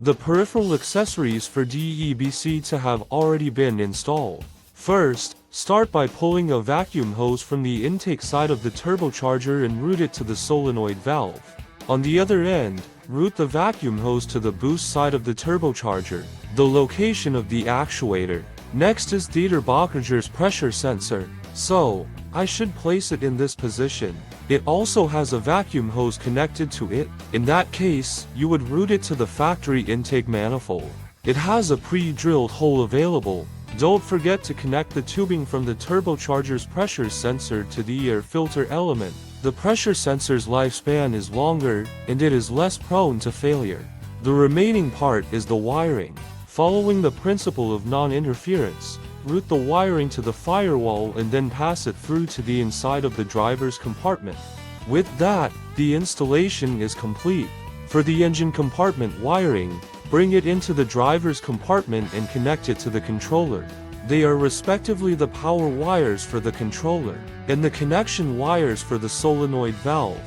The peripheral accessories for DEBC to have already been installed. First, start by pulling a vacuum hose from the intake side of the turbocharger and route it to the solenoid valve. On the other end, route the vacuum hose to the boost side of the turbocharger, the location of the actuator. Next is the turbocharger's pressure sensor, so I should place it in this position. It also has a vacuum hose connected to it. In that case, you would route it to the factory intake manifold. It has a pre-drilled hole available. Don't forget to connect the tubing from the turbocharger's pressure sensor to the air filter element. The pressure sensor's lifespan is longer, and it is less prone to failure. The remaining part is the wiring. Following the principle of non-interference, route the wiring to the firewall and then pass it through to the inside of the driver's compartment. With that, the installation is complete. For the engine compartment wiring, bring it into the driver's compartment and connect it to the controller. They are respectively the power wires for the controller, and the connection wires for the solenoid valve,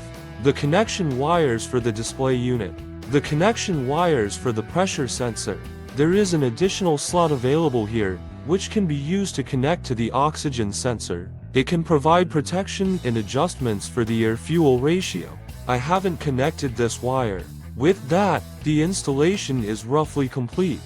the connection wires for the display unit, the connection wires for the pressure sensor. There is an additional slot available here, which can be used to connect to the oxygen sensor. It can provide protection and adjustments for the air-fuel ratio. I haven't connected this wire. With that, the installation is roughly complete.